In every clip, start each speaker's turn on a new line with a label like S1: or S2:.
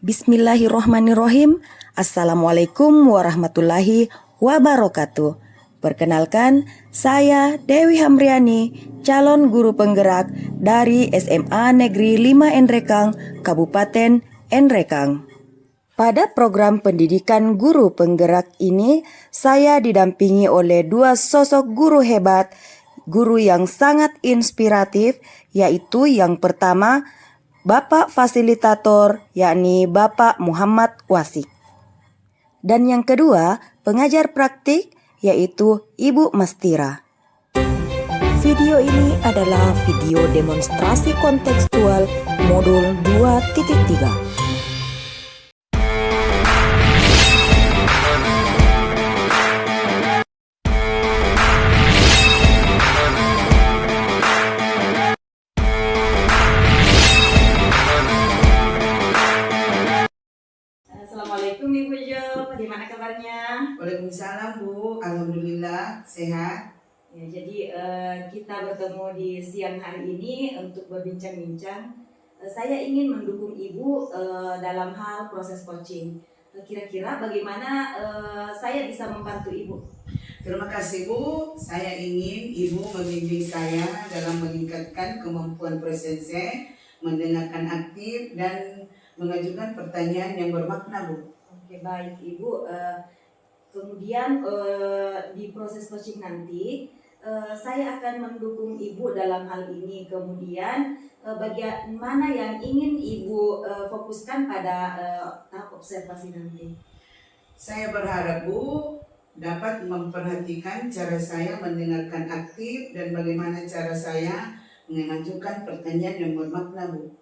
S1: Bismillahirrohmanirrohim. Assalamualaikum warahmatullahi wabarakatuh. Perkenalkan, saya Dewi Hamriani, calon guru penggerak dari SMA Negeri 5 Enrekang, Kabupaten Enrekang. Pada program pendidikan guru penggerak ini, saya didampingi oleh dua sosok guru hebat, guru yang sangat inspiratif, yaitu yang pertama, Bapak Fasilitator, yakni Bapak Muhammad Wasik. Dan yang kedua, pengajar praktik, yaitu Ibu Mastira. Video ini adalah video demonstrasi kontekstual modul 2.3.
S2: Assalamualaikum Ibu Jo, bagaimana kabarnya?
S3: Waalaikumsalam Bu, alhamdulillah sehat.
S2: Ya, jadi kita bertemu di siang hari ini untuk berbincang-bincang. Saya ingin mendukung Ibu dalam hal proses coaching. Kira-kira bagaimana saya bisa membantu Ibu?
S3: Terima kasih Bu, saya ingin Ibu membimbing saya dalam meningkatkan kemampuan presence, mendengarkan aktif dan mengajukan pertanyaan yang bermakna Bu.
S2: Oke, baik Ibu. Kemudian di proses coaching nanti saya akan mendukung Ibu dalam hal ini. Kemudian bagian mana yang ingin Ibu fokuskan pada tahap observasi nanti?
S3: Saya berharap Bu dapat memperhatikan cara saya mendengarkan aktif dan bagaimana cara saya mengajukan pertanyaan yang bermakna Bu.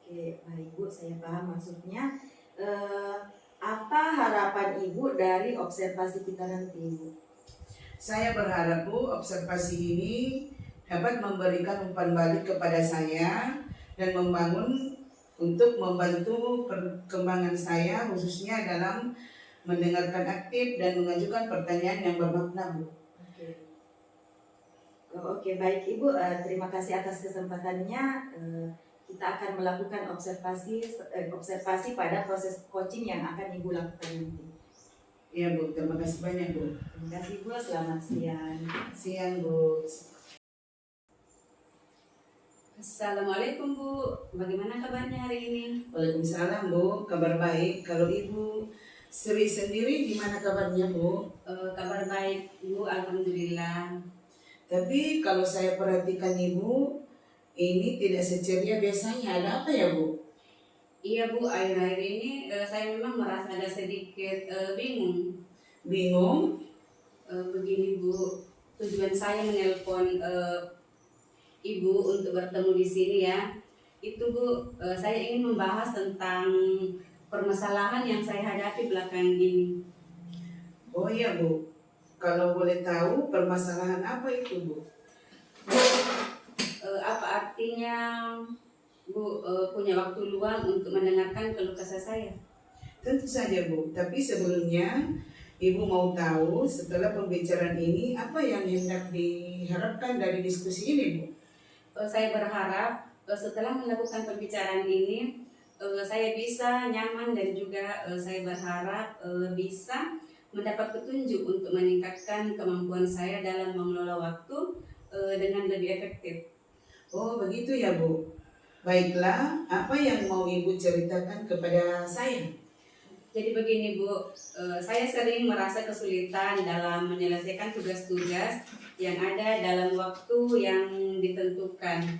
S2: Oke, baik Bu, saya paham maksudnya. Apa harapan Ibu dari observasi kita nanti, Ibu?
S3: Saya berharap Bu, observasi ini dapat memberikan umpan balik kepada saya dan untuk membantu perkembangan saya khususnya dalam mendengarkan aktif dan mengajukan pertanyaan yang bermakna Bu.
S2: Oke, baik Ibu, terima kasih atas kesempatannya. Kita akan melakukan observasi pada proses coaching yang akan Ibu lakukan nanti.
S3: Iya Bu, terima kasih banyak Bu.
S2: Terima kasih Bu, selamat siang.
S3: Siang Bu.
S4: Assalamualaikum Bu, bagaimana kabarnya hari ini?
S3: Waalaikumsalam Bu, kabar baik. Kalau Ibu Sri sendiri gimana kabarnya Bu?
S4: Kabar baik Bu, alhamdulillah.
S3: Tapi kalau saya perhatikan Ibu, ini tidak seceria biasanya. Ada apa ya Bu?
S4: Iya Bu, akhir-akhir ini saya memang merasa ada sedikit bingung.
S3: Bingung?
S4: Begini Bu, tujuan saya menelpon Ibu untuk bertemu di sini ya. Itu Bu, saya ingin membahas tentang permasalahan yang saya hadapi belakangan ini.
S3: Oh iya Bu, kalau boleh tahu permasalahan apa itu Bu?
S4: Apa artinya Bu punya waktu luang untuk mendengarkan keluh kesah saya?
S3: Tentu saja Bu, tapi sebelumnya Ibu mau tahu setelah pembicaraan ini apa yang hendak diharapkan dari diskusi ini Bu?
S4: Saya berharap setelah melakukan pembicaraan ini saya bisa nyaman dan juga saya berharap bisa mendapat petunjuk untuk meningkatkan kemampuan saya dalam mengelola waktu dengan lebih efektif.
S3: Oh begitu ya Bu. Baiklah, apa yang mau Ibu ceritakan kepada saya?
S4: Jadi begini Bu, saya sering merasa kesulitan dalam menyelesaikan tugas-tugas yang ada dalam waktu yang ditentukan.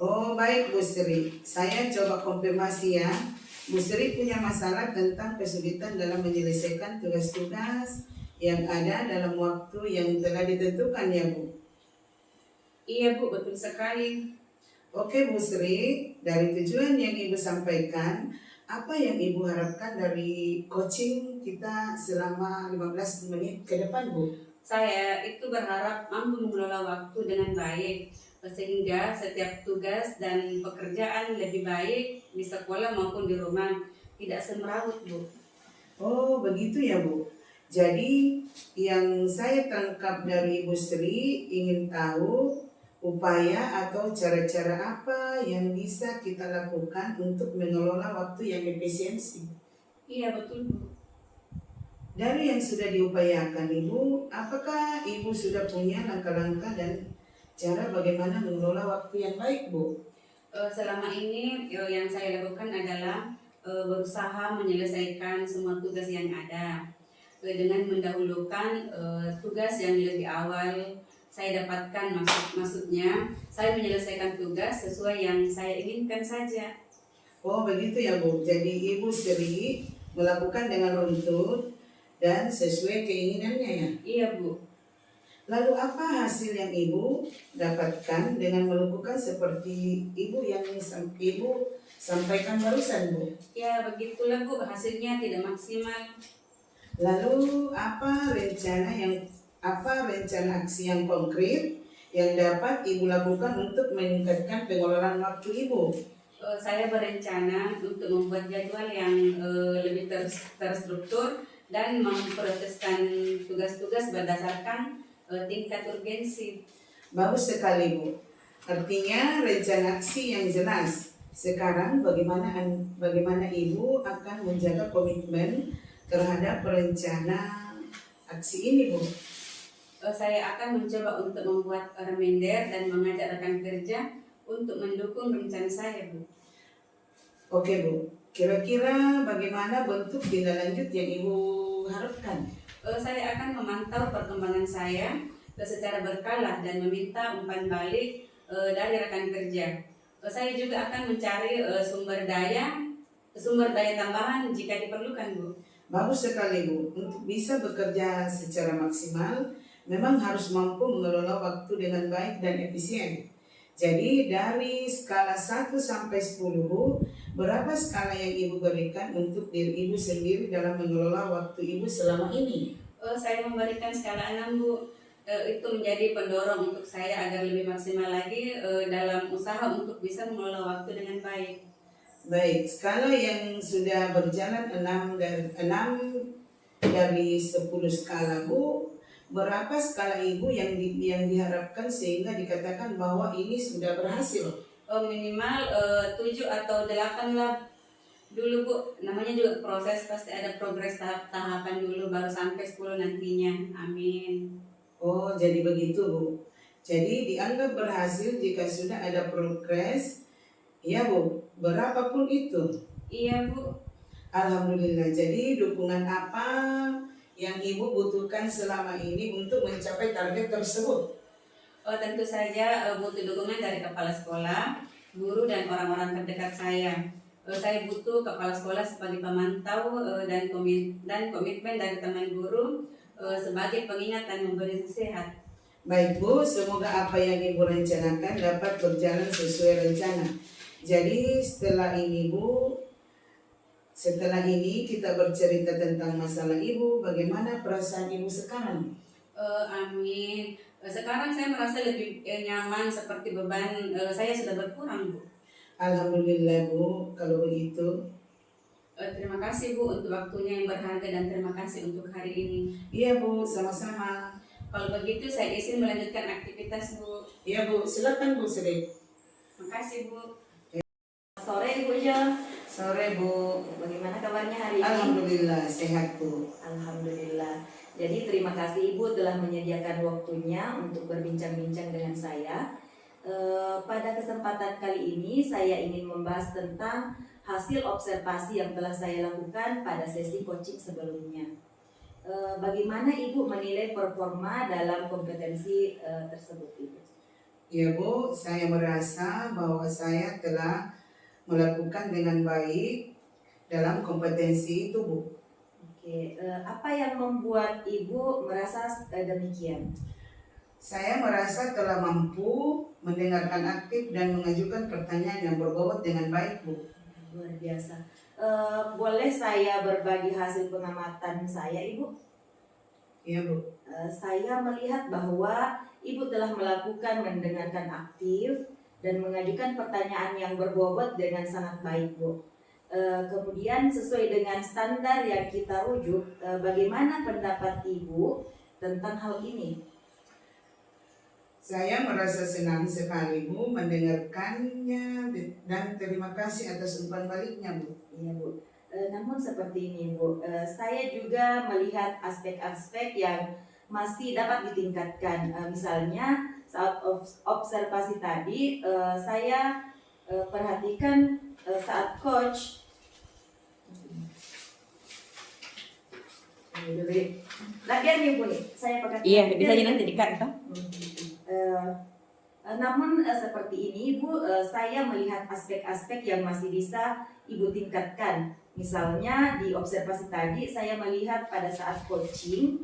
S3: Oh baik Bu Sri, saya coba konfirmasi ya. Bu Sri punya masalah tentang kesulitan dalam menyelesaikan tugas-tugas yang ada dalam waktu yang telah ditentukan ya Bu?
S4: Iya Bu, betul sekali.
S3: Oke Bu Sri, dari tujuan yang Ibu sampaikan, apa yang Ibu harapkan dari coaching kita selama 15 menit ke depan Bu?
S4: Saya itu berharap mampu mengelola waktu dengan baik sehingga setiap tugas dan pekerjaan lebih baik di sekolah maupun di rumah, tidak semrawut Bu.
S3: Oh begitu ya Bu. Jadi yang saya tangkap dari Ibu Sri ingin tahu upaya atau cara-cara apa yang bisa kita lakukan untuk mengelola waktu yang efisiensi.
S4: Iya betul Bu.
S3: Dari yang sudah diupayakan Ibu, apakah Ibu sudah punya langkah-langkah dan cara bagaimana mengelola waktu yang baik, Bu?
S4: Selama ini yang saya lakukan adalah berusaha menyelesaikan semua tugas yang ada dengan mendahulukan tugas yang lebih awal saya dapatkan, maksudnya saya menyelesaikan tugas sesuai yang saya inginkan saja.
S3: Oh begitu ya Bu, jadi Ibu sering melakukan dengan runtut dan sesuai keinginannya ya.
S4: Iya Bu.
S3: Lalu apa hasil yang Ibu dapatkan dengan melakukan seperti Ibu yang Ibu sampaikan barusan Bu?
S4: Ya begitulah Bu, hasilnya tidak maksimal.
S3: Lalu apa rencana aksi yang konkret yang dapat Ibu lakukan untuk meningkatkan pengelolaan waktu Ibu?
S4: Saya berencana untuk membuat jadwal yang lebih terstruktur dan memprioritaskan tugas-tugas berdasarkan tingkat urgensi.
S3: Bagus sekali Bu. Artinya rencana aksi yang jelas. Sekarang bagaimana Ibu akan menjaga komitmen terhadap rencana aksi ini Bu?
S4: Saya akan mencoba untuk membuat reminder dan mengajak rekan kerja untuk mendukung rencana saya Bu.
S3: Oke Bu, kira-kira bagaimana bentuk tindak lanjut yang Ibu harapkan?
S4: Saya akan memantau perkembangan saya secara berkala dan meminta umpan balik dari rekan kerja. Saya juga akan mencari sumber daya tambahan jika diperlukan Bu.
S3: Bagus sekali Bu, untuk bisa bekerja secara maksimal memang harus mampu mengelola waktu dengan baik dan efisien. Jadi dari skala 1 sampai 10 Bu, berapa skala yang Ibu berikan untuk diri Ibu sendiri dalam mengelola waktu Ibu selama ini?
S4: Saya memberikan skala 6 Bu. Itu menjadi pendorong untuk saya agar lebih maksimal lagi dalam usaha untuk bisa mengelola waktu dengan baik.
S3: Baik, skala yang sudah berjalan 6 dari 10 skala Bu, berapa skala Ibu yang diharapkan sehingga dikatakan bahwa ini sudah berhasil?
S4: Minimal 7 atau 8 lah dulu Bu. Namanya juga proses, pasti ada progres tahapan dulu baru sampai 10 nantinya. Amin.
S3: Oh, jadi begitu Bu. Jadi dianggap berhasil jika sudah ada progres, ya Bu, berapapun itu.
S4: Iya Bu.
S3: Alhamdulillah. Jadi dukungan apa yang Ibu butuhkan selama ini untuk mencapai target tersebut?
S4: Tentu saja butuh dukungan dari kepala sekolah, guru dan orang-orang terdekat saya. Saya butuh kepala sekolah sebagai pemantau dan komitmen dari teman guru sebagai pengingat dan memberi nasihat.
S3: Baik Bu, semoga apa yang Ibu rencanakan dapat berjalan sesuai rencana. Jadi setelah ini kita bercerita tentang masalah Ibu, bagaimana perasaan Ibu sekarang?
S4: Amin. Sekarang saya merasa lebih nyaman, seperti beban saya sudah berkurang Bu.
S3: Alhamdulillah Bu, kalau begitu.
S4: Terima kasih Bu untuk waktunya yang berharga dan terima kasih untuk hari ini.
S3: Iya Bu, sama-sama.
S4: Kalau begitu saya izin melanjutkan aktivitas Bu.
S3: Iya Bu, silakan Bu Sri.
S4: Terima kasih Bu.
S2: Sore Ibu Jo.
S3: Sore Bu.
S2: Bagaimana kabarnya hari ini?
S3: Alhamdulillah sehat Bu.
S2: Alhamdulillah. Jadi terima kasih Ibu telah menyediakan waktunya untuk berbincang-bincang dengan saya. Pada kesempatan kali ini saya ingin membahas tentang hasil observasi yang telah saya lakukan pada sesi coaching sebelumnya. Bagaimana Ibu menilai performa dalam kompetensi tersebut Ibu?
S3: Ya Bu, saya merasa bahwa saya telah melakukan dengan baik dalam kompetensi itu Bu.
S2: Oke, apa yang membuat Ibu merasa demikian?
S3: Saya merasa telah mampu mendengarkan aktif dan mengajukan pertanyaan yang berbobot dengan baik Bu.
S2: Luar biasa. Boleh saya berbagi hasil pengamatan saya Ibu?
S3: Iya Bu.
S2: Saya melihat bahwa Ibu telah melakukan mendengarkan aktif dan mengajukan pertanyaan yang berbobot dengan sangat baik Bu. Kemudian sesuai dengan standar yang kita rujuk, bagaimana pendapat Ibu tentang hal ini?
S3: Saya merasa senang sekali Bu mendengarkannya dan terima kasih atas umpan baliknya Bu.
S2: Iya Bu. Namun seperti ini Bu, saya juga melihat aspek-aspek yang masih dapat ditingkatkan. Misalnya saat observasi tadi, saya perhatikan saat coach. Latihan nih Bu nih, saya pakai.
S4: Iya, bisa aja nanti di-cut toh.
S2: Namun seperti ini Ibu, saya melihat aspek-aspek yang masih bisa Ibu tingkatkan. Misalnya di observasi tadi saya melihat pada saat coaching,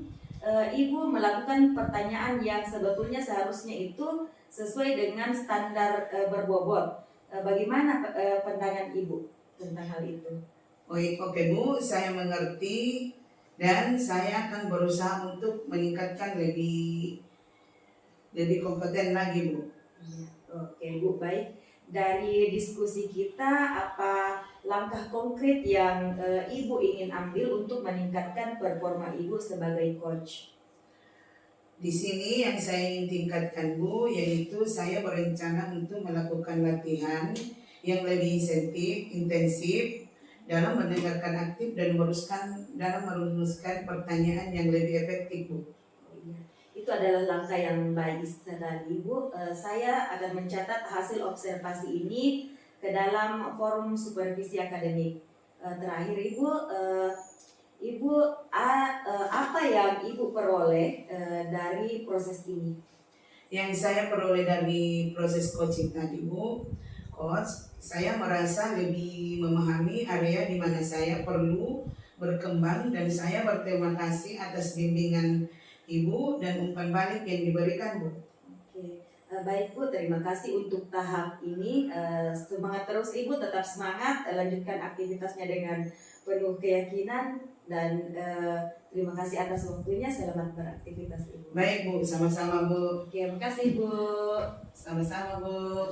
S2: Ibu melakukan pertanyaan yang sebetulnya seharusnya itu sesuai dengan standar berbobot. Bagaimana pandangan Ibu tentang hal itu?
S3: Oke Bu, saya mengerti dan saya akan berusaha untuk meningkatkan lebih kompeten lagi Bu.
S2: Iya, oke Bu, baik. Dari diskusi kita, apa langkah konkret yang Ibu ingin ambil untuk meningkatkan performa Ibu sebagai coach?
S3: Di sini yang saya ingin tingkatkan Bu, yaitu saya berencana untuk melakukan latihan yang lebih intensif dalam mendengarkan aktif dan merumuskan pertanyaan yang lebih efektif Bu.
S2: Itu adalah langkah yang baik sekali Ibu. Saya akan mencatat hasil observasi ini ke dalam forum supervisi akademik. Terakhir Ibu, apa yang Ibu peroleh dari proses ini?
S3: Yang saya peroleh dari proses coaching tadi Bu, Coach, saya merasa lebih memahami area di mana saya perlu berkembang dan saya berterima kasih atas bimbingan Ibu dan umpan balik yang diberikan Bu.
S2: Oke, baik Bu, terima kasih untuk tahap ini. Semangat terus Ibu, tetap semangat, lanjutkan aktivitasnya dengan penuh keyakinan dan terima kasih atas waktunya. Selamat beraktivitas Ibu.
S3: Baik Bu, sama-sama Bu.
S2: Oke, terima kasih Bu.
S3: Sama-sama Bu.